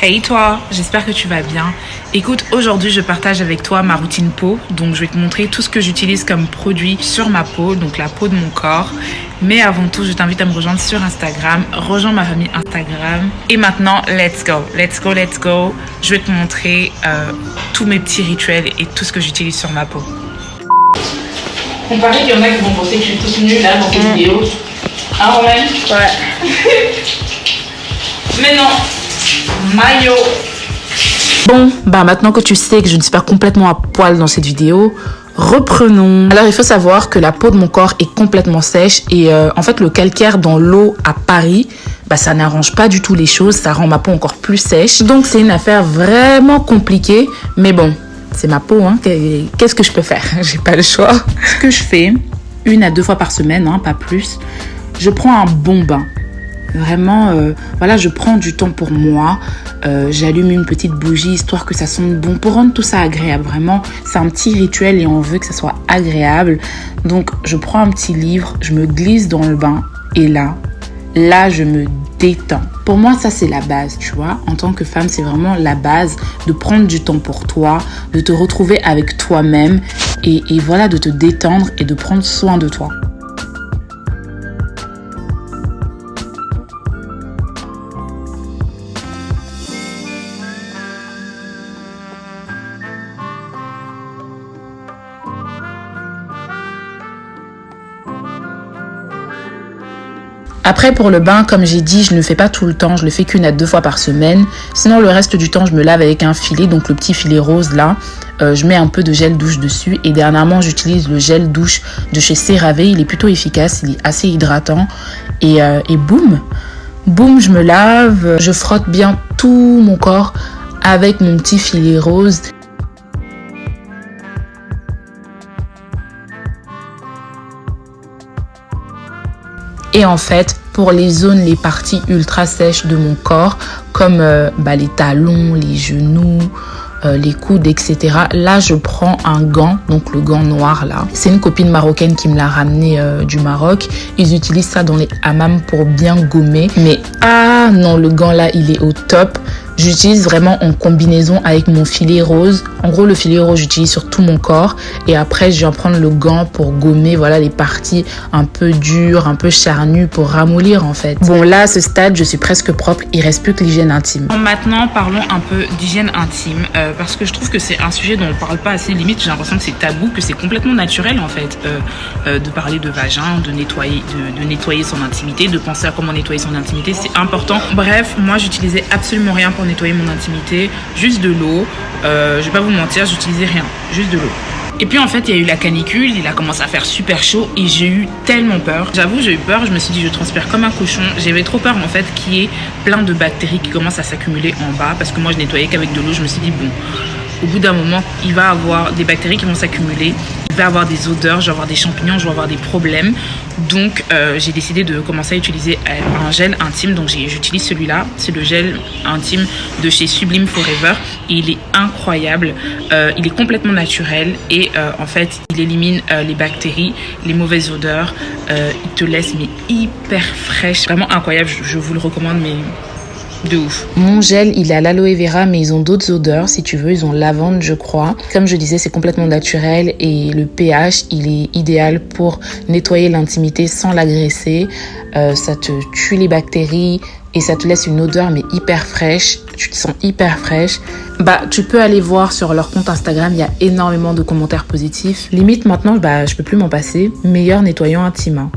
Hey toi, j'espère que tu vas bien. Écoute, aujourd'hui je partage avec toi ma routine peau. Donc je vais te montrer tout ce que j'utilise comme produit sur ma peau, donc la peau de mon corps. Mais avant tout, je t'invite à me rejoindre sur Instagram. Rejoins ma famille Instagram. Et maintenant, let's go. Je vais te montrer tous mes petits rituels et tout ce que j'utilise sur ma peau. Comparé qu'il y en a qui vont penser que je suis toute nulle là dans cette vidéo. Hein Romain? Ouais. Mais non. Maillot. Bon, maintenant que tu sais que je ne suis pas complètement à poil dans cette vidéo, reprenons. Alors il faut savoir que la peau de mon corps est complètement sèche et en fait le calcaire dans l'eau à Paris, ça n'arrange pas du tout les choses, ça rend ma peau encore plus sèche. Donc c'est une affaire vraiment compliquée, mais bon, c'est ma peau, hein. Qu'est-ce que je peux faire? J'ai pas le choix. Ce que je fais 1 à 2 fois par semaine, hein, pas plus, je prends un bon bain. Vraiment, voilà, je prends du temps pour moi. J'allume une petite bougie histoire que ça sente bon pour rendre tout ça agréable. Vraiment, c'est un petit rituel et on veut que ça soit agréable. Donc, je prends un petit livre, je me glisse dans le bain et là, je me détends. Pour moi, ça, c'est la base, tu vois. En tant que femme, c'est vraiment la base de prendre du temps pour toi, de te retrouver avec toi-même et voilà, de te détendre et de prendre soin de toi. Après, pour le bain, comme j'ai dit, je ne le fais pas tout le temps. Je le fais qu'1 à 2 fois par semaine. Sinon, le reste du temps, je me lave avec un filet. Donc, le petit filet rose, là. Je mets un peu de gel douche dessus. Et dernièrement, j'utilise le gel douche de chez CeraVe. Il est plutôt efficace. Il est assez hydratant. Et boum, je me lave. Je frotte bien tout mon corps avec mon petit filet rose. Et en fait, pour les zones, les parties ultra sèches de mon corps, comme les talons, les genoux, les coudes, etc. Là, je prends un gant, donc le gant noir là. C'est une copine marocaine qui me l'a ramené du Maroc. Ils utilisent ça dans les hammams pour bien gommer. Mais ah non, le gant là, il est au top. J'utilise vraiment en combinaison avec mon filet rose. En gros, le filet rose, j'utilise sur tout mon corps. Et après, je viens prendre le gant pour gommer, voilà, les parties un peu dures, un peu charnues pour ramollir, en fait. Bon, là, à ce stade, je suis presque propre. Il reste plus que l'hygiène intime. Maintenant, parlons un peu d'hygiène intime. Parce que je trouve que c'est un sujet dont on parle pas assez. Limite, j'ai l'impression que c'est tabou, que c'est complètement naturel, en fait, de parler de vagin, de nettoyer son intimité, de penser à comment nettoyer son intimité. C'est important. Bref, moi, j'utilisais absolument rien pour nettoyer mon intimité, juste de l'eau. Je vais pas vous mentir, j'utilisais rien, juste de l'eau. Et puis en fait, il y a eu la canicule, il a commencé à faire super chaud et j'ai eu tellement peur. J'avoue, j'ai eu peur, je me suis dit je transpire comme un cochon. J'avais trop peur en fait qu'il y ait plein de bactéries qui commencent à s'accumuler en bas parce que moi je nettoyais qu'avec de l'eau. Je me suis dit bon, au bout d'un moment, il va y avoir des bactéries qui vont s'accumuler, il va y avoir des odeurs, je vais avoir des champignons, je vais avoir des problèmes. Donc, j'ai décidé de commencer à utiliser un gel intime. Donc, j'utilise celui-là. C'est le gel intime de chez Sublime Forever. Et il est incroyable. Il est complètement naturel. Et en fait, il élimine les bactéries, les mauvaises odeurs. Il te laisse hyper fraîche. Vraiment incroyable. Je vous le recommande, mais de ouf. Mon gel, il est à l'aloe vera, mais ils ont d'autres odeurs, si tu veux. Ils ont lavande, je crois. Comme je disais, c'est complètement naturel et le pH, il est idéal pour nettoyer l'intimité sans l'agresser. Ça te tue les bactéries et ça te laisse une odeur, mais hyper fraîche. Tu te sens hyper fraîche. Tu peux aller voir sur leur compte Instagram. Il y a énormément de commentaires positifs. Limite, maintenant, je peux plus m'en passer. Meilleur nettoyant intime.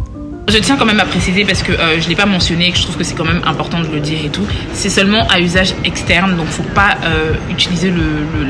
Je tiens quand même à préciser parce que je ne l'ai pas mentionné et que je trouve que c'est quand même important de le dire et tout. C'est seulement à usage externe, donc faut pas utiliser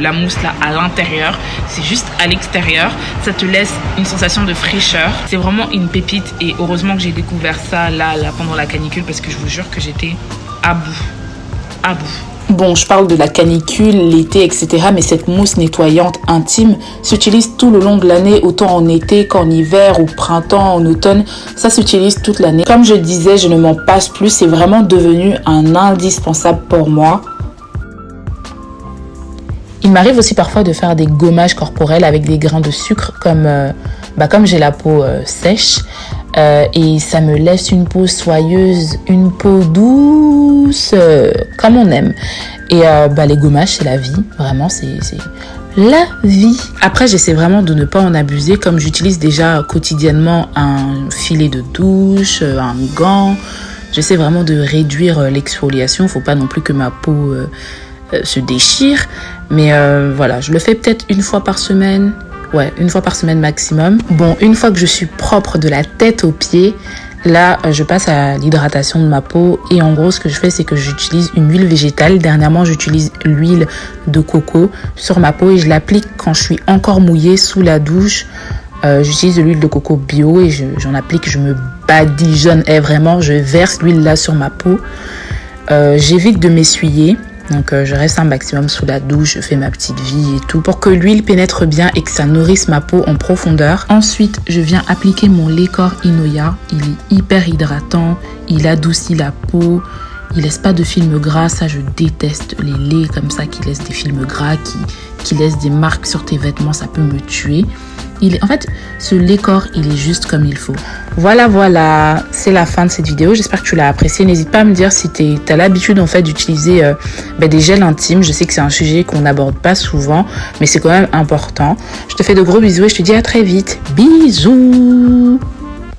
la mousse là à l'intérieur. C'est juste à l'extérieur. Ça te laisse une sensation de fraîcheur. C'est vraiment une pépite et heureusement que j'ai découvert ça là pendant la canicule parce que je vous jure que j'étais à bout. Bon, je parle de la canicule, l'été, etc. Mais cette mousse nettoyante intime s'utilise tout le long de l'année, autant en été qu'en hiver, ou printemps, en automne. Ça s'utilise toute l'année. Comme je disais, je ne m'en passe plus. C'est vraiment devenu un indispensable pour moi. Il m'arrive aussi parfois de faire des gommages corporels avec des grains de sucre, comme j'ai la peau sèche. et ça me laisse une peau soyeuse, une peau douce, comme on aime. Et les gommages, c'est la vie, vraiment, c'est la vie. Après, j'essaie vraiment de ne pas en abuser, comme j'utilise déjà quotidiennement un filet de douche, un gant. J'essaie vraiment de réduire l'exfoliation. Faut pas non plus que ma peau se déchire. Mais voilà, je le fais peut-être une fois par semaine. Ouais, une fois par semaine maximum. Bon, une fois que je suis propre de la tête aux pieds, là, je passe à l'hydratation de ma peau. Et en gros, ce que je fais, c'est que j'utilise une huile végétale. Dernièrement, j'utilise l'huile de coco sur ma peau et je l'applique quand je suis encore mouillée sous la douche. J'utilise de l'huile de coco bio et j'en applique, je me badigeonne. Et vraiment, je verse l'huile là sur ma peau. J'évite de m'essuyer. Donc je reste un maximum sous la douche, je fais ma petite vie et tout pour que l'huile pénètre bien et que ça nourrisse ma peau en profondeur. Ensuite, je viens appliquer mon lait corps Inoya. Il est hyper hydratant, il adoucit la peau, il laisse pas de film gras. Ça, je déteste les laits comme ça qui laissent des films gras, qui laissent des marques sur tes vêtements, ça peut me tuer. En fait, ce lait corps, il est juste comme il faut. Voilà, c'est la fin de cette vidéo. J'espère que tu l'as apprécié. N'hésite pas à me dire si tu as l'habitude en fait d'utiliser des gels intimes. Je sais que c'est un sujet qu'on n'aborde pas souvent, mais c'est quand même important. Je te fais de gros bisous et je te dis à très vite. Bisous!